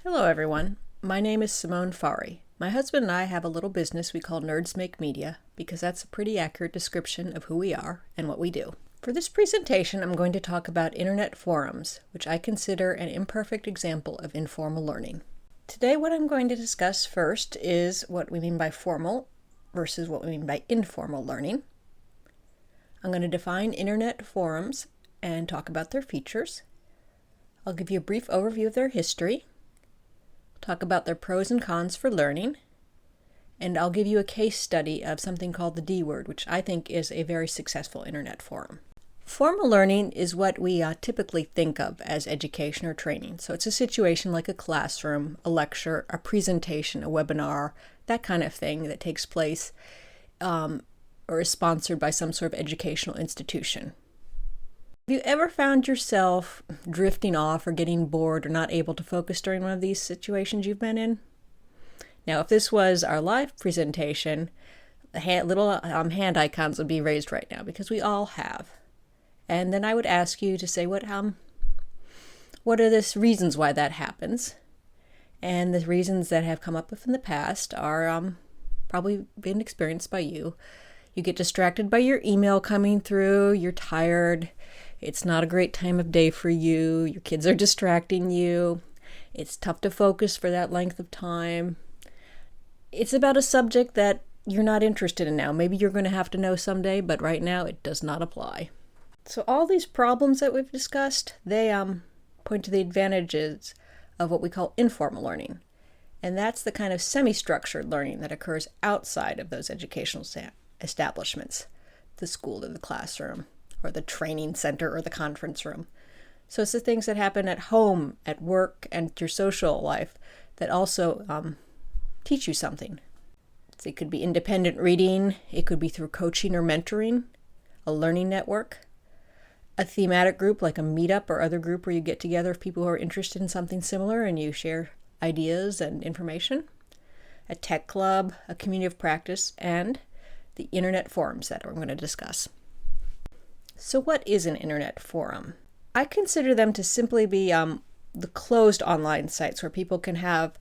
Hello everyone, my name is Simone Fary. My husband and I have a little business we call NerdsMakeMedia because that's a pretty accurate description of who we are and what we do. For this presentation, I'm going to talk about internet forums, which I consider an imperfect example of informal learning. Today what I'm going to discuss first is what we mean by formal versus what we mean by informal learning. I'm going to define internet forums and talk about their features. I'll give you a brief overview of their history, talk about their pros and cons for learning, and I'll give you a case study of something called the DWord, which I think is a very successful internet forum. Formal learning is what we typically think of as education or training. So it's a situation like a classroom, a lecture, a presentation, a webinar, that kind of thing that takes place or is sponsored by some sort of educational institution. Have you ever found yourself drifting off or getting bored or not able to focus during one of these situations you've been in? Now, if this was our live presentation, the little hand icons would be raised right now because we all have. And then I would ask you to say what are the reasons why that happens? And the reasons that have come up in the past are probably been experienced by you. You get distracted by your email coming through, you're tired, it's not a great time of day for you, your kids are distracting you, it's tough to focus for that length of time. It's about a subject that you're not interested in now. Maybe you're going to have to know someday, but right now it does not apply. So all these problems that we've discussed, they point to the advantages of what we call informal learning. And that's the kind of semi-structured learning that occurs outside of those educational establishments, the school or the classroom, or the training center or the conference room. So it's the things that happen at home, at work, and your social life that also teach you something. So it could be independent reading, it could be through coaching or mentoring, a learning network, a thematic group like a meetup or other group where you get together with people who are interested in something similar and you share ideas and information, a tech club, a community of practice, and the internet forums that we're going to discuss. So what is an internet forum? I consider them to simply be the closed online sites where people can have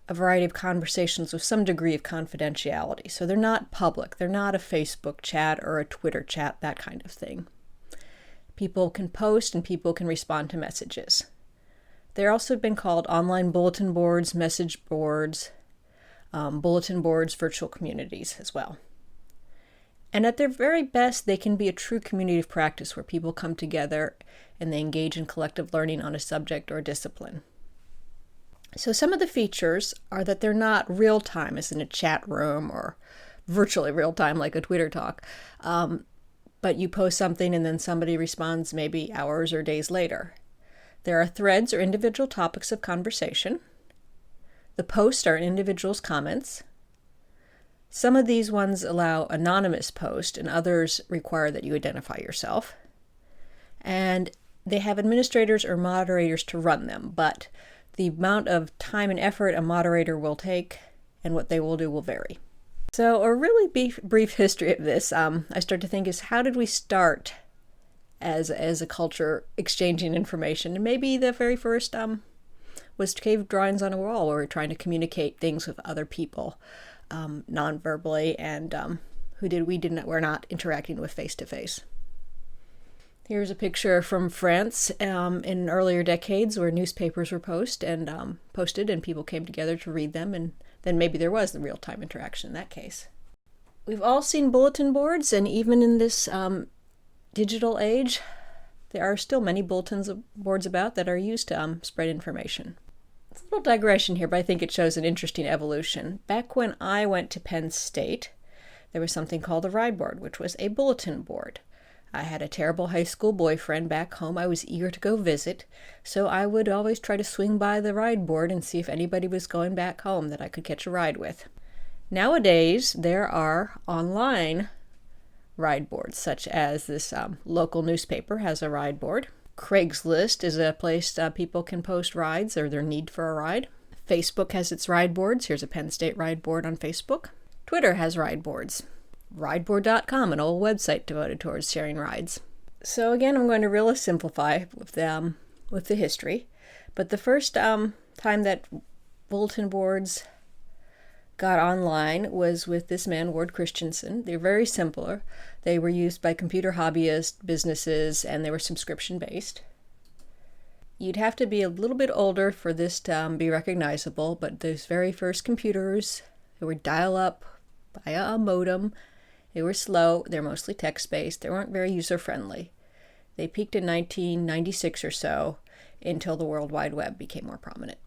a variety of conversations with some degree of confidentiality. So they're not public. They're not a Facebook chat or a Twitter chat, that kind of thing. People can post and people can respond to messages. They're also been called online bulletin boards, message boards, bulletin boards, virtual communities as well. And at their very best, they can be a true community of practice where people come together and they engage in collective learning on a subject or a discipline. So some of the features are that they're not real-time, as in a chat room, or virtually real-time like a Twitter talk, but you post something and then somebody responds maybe hours or days later. There are threads or individual topics of conversation. The posts are individuals' comments. Some of these ones allow anonymous post and others require that you identify yourself. And they have administrators or moderators to run them, but the amount of time and effort a moderator will take and what they will do will vary. So a really brief history of this, I start to think is how did we start as a culture exchanging information? And maybe the very first was cave drawings on a wall where we're trying to communicate things with other people. Non-verbally, and we're not interacting with face-to-face. Here's a picture from France in earlier decades where newspapers were posted and people came together to read them, and then maybe there was the real-time interaction in that case. We've all seen bulletin boards, and even in this digital age, there are still many bulletin boards about that are used to spread information. It's a little digression here, but I think it shows an interesting evolution. Back when I went to Penn State, there was something called a ride board, which was a bulletin board. I had a terrible high school boyfriend back home I was eager to go visit, so I would always try to swing by the ride board and see if anybody was going back home that I could catch a ride with. Nowadays, there are online ride boards, such as this local newspaper has a ride board. Craigslist is a place people can post rides or their need for a ride. Facebook has its ride boards. Here's a Penn State ride board on Facebook. Twitter has ride boards. Rideboard.com, an old website devoted towards sharing rides. So again, I'm going to really simplify with the history. But the first time that bulletin boards got online was with this man, Ward Christensen. They're very simpler. They were used by computer hobbyists, businesses, and they were subscription-based. You'd have to be a little bit older for this to be recognizable, but those very first computers, they were dial-up via a modem. They were slow. They're mostly text-based. They weren't very user-friendly. They peaked in 1996 or so until the World Wide Web became more prominent.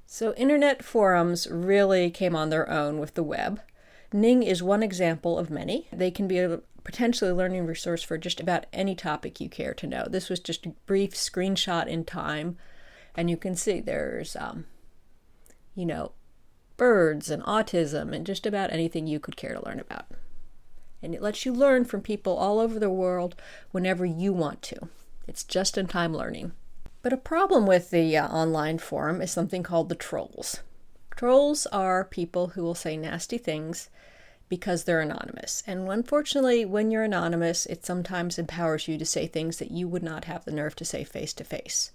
So internet forums really came on their own with the web. Ning is one example of many. They can be a potentially learning resource for just about any topic you care to know. This was just a brief screenshot in time, and you can see there's, birds and autism and just about anything you could care to learn about. And it lets you learn from people all over the world whenever you want to. It's just-in-time learning. But a problem with the online forum is something called the trolls. Trolls are people who will say nasty things because they're anonymous. And unfortunately, when you're anonymous, it sometimes empowers you to say things that you would not have the nerve to say face-to-face.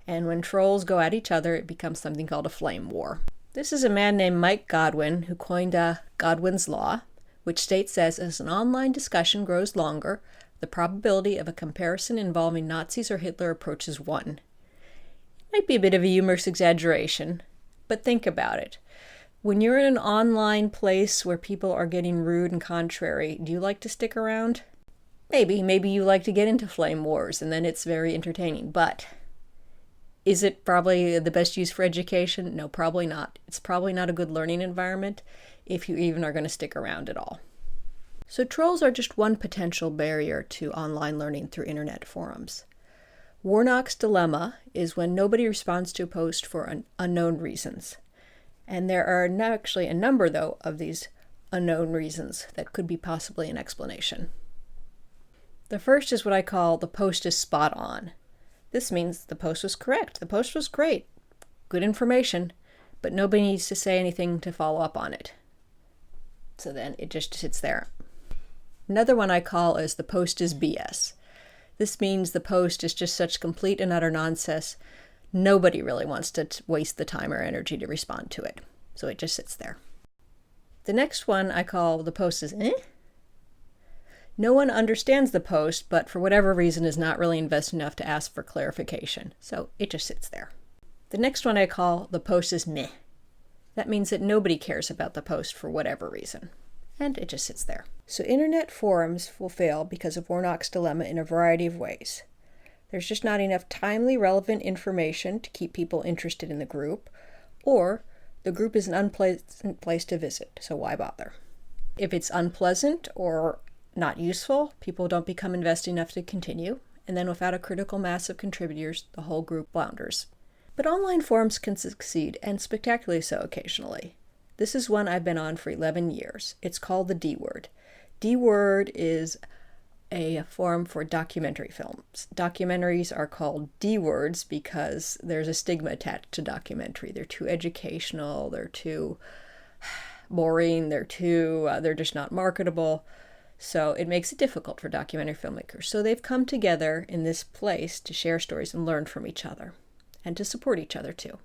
And when trolls go at each other, it becomes something called a flame war. This is a man named Mike Godwin who coined Godwin's Law, which states as an online discussion grows longer, the probability of a comparison involving Nazis or Hitler approaches 1. Might be a bit of a humorous exaggeration, but think about it. When you're in an online place where people are getting rude and contrary, do you like to stick around? Maybe you like to get into flame wars, and then it's very entertaining, but is it probably the best use for education? No, probably not. It's probably not a good learning environment if you even are going to stick around at all. So trolls are just one potential barrier to online learning through internet forums. Warnocks Dilemma is when nobody responds to a post for unknown reasons. And there are actually a number, though, of these unknown reasons that could be possibly an explanation. The first is what I call the post is spot on. This means the post was correct. The post was great. Good information, but nobody needs to say anything to follow up on it. So then it just sits there. Another one I call is the post is BS. This means the post is just such complete and utter nonsense, nobody really wants to waste the time or energy to respond to it. So it just sits there. The next one I call the post is No one understands the post, but for whatever reason is not really invested enough to ask for clarification. So it just sits there. The next one I call the post is meh. That means that nobody cares about the post for whatever reason. And it just sits there. So internet forums will fail because of Warnock's Dilemma in a variety of ways. There's just not enough timely, relevant information to keep people interested in the group, or the group is an unpleasant place to visit, so why bother? If it's unpleasant or not useful, people don't become invested enough to continue, and then without a critical mass of contributors, the whole group flounders. But online forums can succeed, and spectacularly so occasionally. This is one I've been on for 11 years. It's called the DWord. DWord is a forum for documentary films. Documentaries are called DWords because there's a stigma attached to documentary. They're too educational, they're too boring, they're just not marketable. So it makes it difficult for documentary filmmakers. So they've come together in this place to share stories and learn from each other, and to support each other too.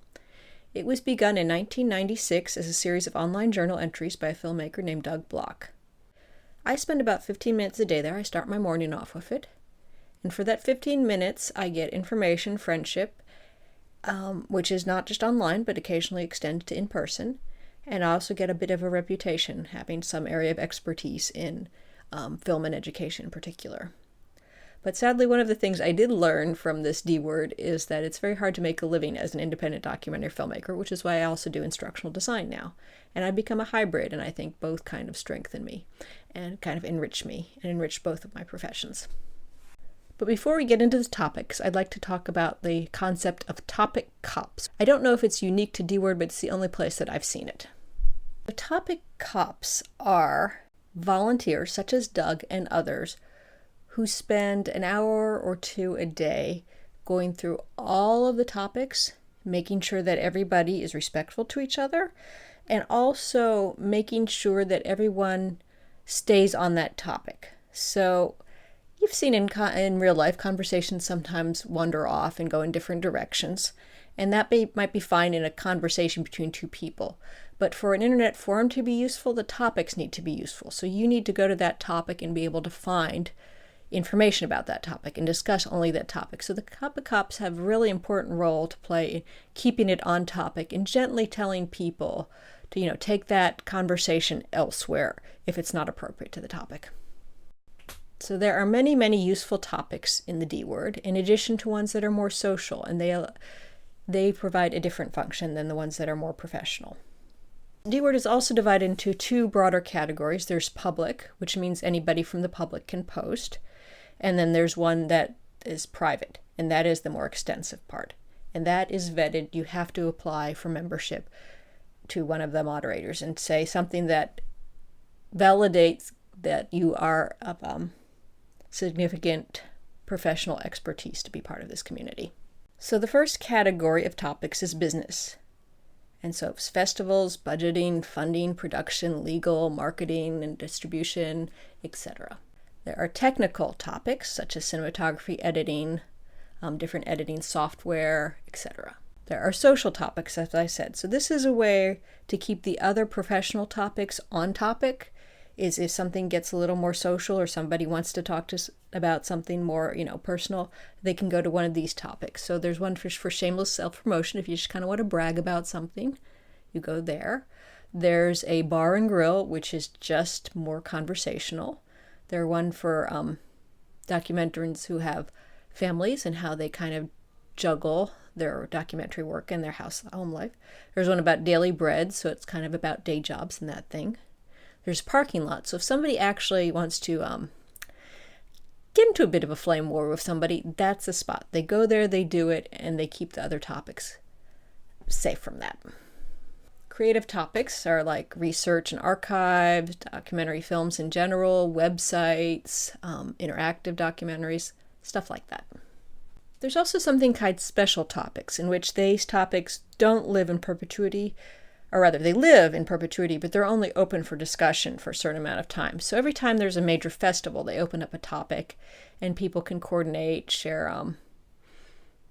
It was begun in 1996 as a series of online journal entries by a filmmaker named Doug Block. I spend about 15 minutes a day there. I start my morning off with it. And for that 15 minutes, I get information, friendship, which is not just online, but occasionally extended to in person. And I also get a bit of a reputation, having some area of expertise in film and education in particular. But sadly, one of the things I did learn from this DWord is that it's very hard to make a living as an independent documentary filmmaker, which is why I also do instructional design now. And I've become a hybrid, and I think both kind of strengthen me and kind of enrich me and enrich both of my professions. But before we get into the topics, I'd like to talk about the concept of topic cops. I don't know if it's unique to DWord, but it's the only place that I've seen it. The topic cops are volunteers, such as Doug and others, who spend an hour or two a day going through all of the topics, making sure that everybody is respectful to each other, and also making sure that everyone stays on that topic. So you've seen in real life conversations sometimes wander off and go in different directions, And that might be fine in a conversation between two people. But for an internet forum to be useful, the topics need to be useful. So you need to go to that topic and be able to find information about that topic and discuss only that topic. So the topic cops have a really important role to play in keeping it on topic and gently telling people to, take that conversation elsewhere if it's not appropriate to the topic. So there are many, many useful topics in the DWord, in addition to ones that are more social, and they provide a different function than the ones that are more professional. DWord is also divided into two broader categories. There's public, which means anybody from the public can post. And then there's one that is private, and that is the more extensive part. And that is vetted. You have to apply for membership to one of the moderators and say something that validates that you are of significant professional expertise to be part of this community. So the first category of topics is business. And so it's festivals, budgeting, funding, production, legal, marketing, and distribution, etc. There are technical topics such as cinematography, editing, different editing software, etc. There are social topics, as I said. So this is a way to keep the other professional topics on topic. Is if something gets a little more social or somebody wants to talk to about something more, personal, they can go to one of these topics. So there's one for shameless self-promotion. If you just kind of want to brag about something, you go there. There's a bar and grill, which is just more conversational. There's one for documentarians who have families and how they kind of juggle their documentary work and their home life. There's one about daily bread, so it's kind of about day jobs and that thing. There's parking lots. So if somebody actually wants to get into a bit of a flame war with somebody, that's a spot. They go there, they do it, and they keep the other topics safe from that. Creative topics are like research and archives, documentary films in general, websites, interactive documentaries, stuff like that. There's also something called special topics, in which these topics don't live in perpetuity, or rather, they live in perpetuity, but they're only open for discussion for a certain amount of time. So every time there's a major festival, they open up a topic, and people can coordinate, share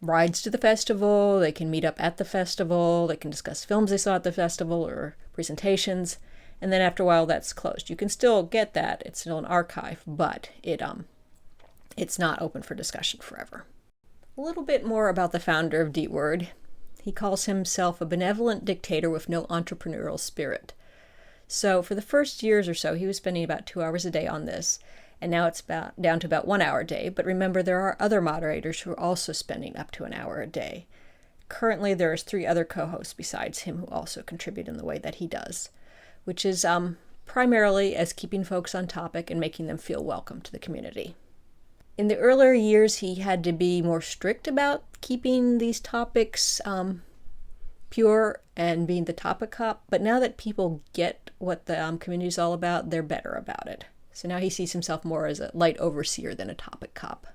rides to the festival, they can meet up at the festival, they can discuss films they saw at the festival or presentations, and then after a while that's closed. You can still get that, it's still an archive, but it's not open for discussion forever. A little bit more about the founder of DWord. He calls himself a benevolent dictator with no entrepreneurial spirit. So for the first years or so, he was spending about 2 hours a day on this, and now it's down to about 1 hour a day. But remember, there are other moderators who are also spending up to an hour a day. Currently, there's 3 other co-hosts besides him who also contribute in the way that he does, which is primarily as keeping folks on topic and making them feel welcome to the community. In the earlier years, he had to be more strict about keeping these topics pure and being the topic cop. But now that people get what the community is all about, they're better about it. So now he sees himself more as a light overseer than a topic cop.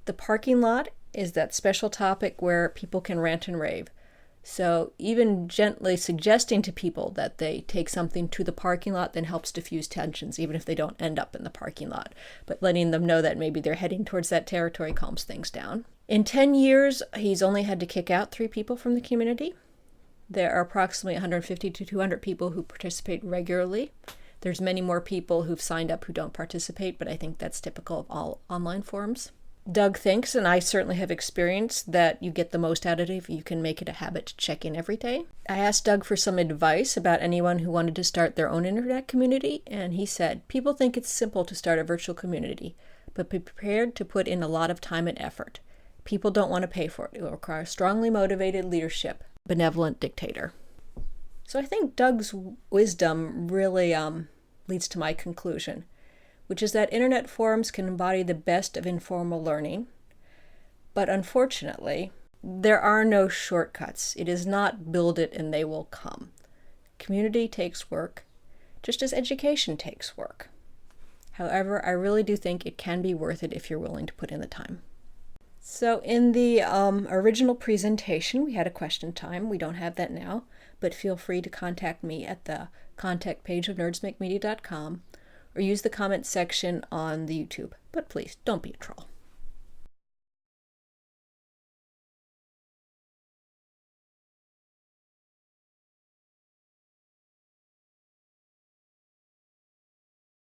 The parking lot is that special topic where people can rant and rave. So even gently suggesting to people that they take something to the parking lot then helps diffuse tensions, even if they don't end up in the parking lot. But letting them know that maybe they're heading towards that territory calms things down. In 10 years, he's only had to kick out 3 people from the community. There are approximately 150 to 200 people who participate regularly. There's many more people who've signed up who don't participate, but I think that's typical of all online forums. Doug thinks, and I certainly have experienced, that you get the most out of it if you can make it a habit to check in every day. I asked Doug for some advice about anyone who wanted to start their own internet community, and he said, people think it's simple to start a virtual community, but be prepared to put in a lot of time and effort. People don't want to pay for it. It will require strongly motivated leadership, benevolent dictator. So I think Doug's wisdom really leads to my conclusion, which is that internet forums can embody the best of informal learning. But unfortunately, there are no shortcuts. It is not build it and they will come. Community takes work, just as education takes work. However, I really do think it can be worth it if you're willing to put in the time. So in the original presentation, we had a question time. We don't have that now, but feel free to contact me at the contact page of NerdsMakeMedia.com or use the comment section on the YouTube. But please, don't be a troll.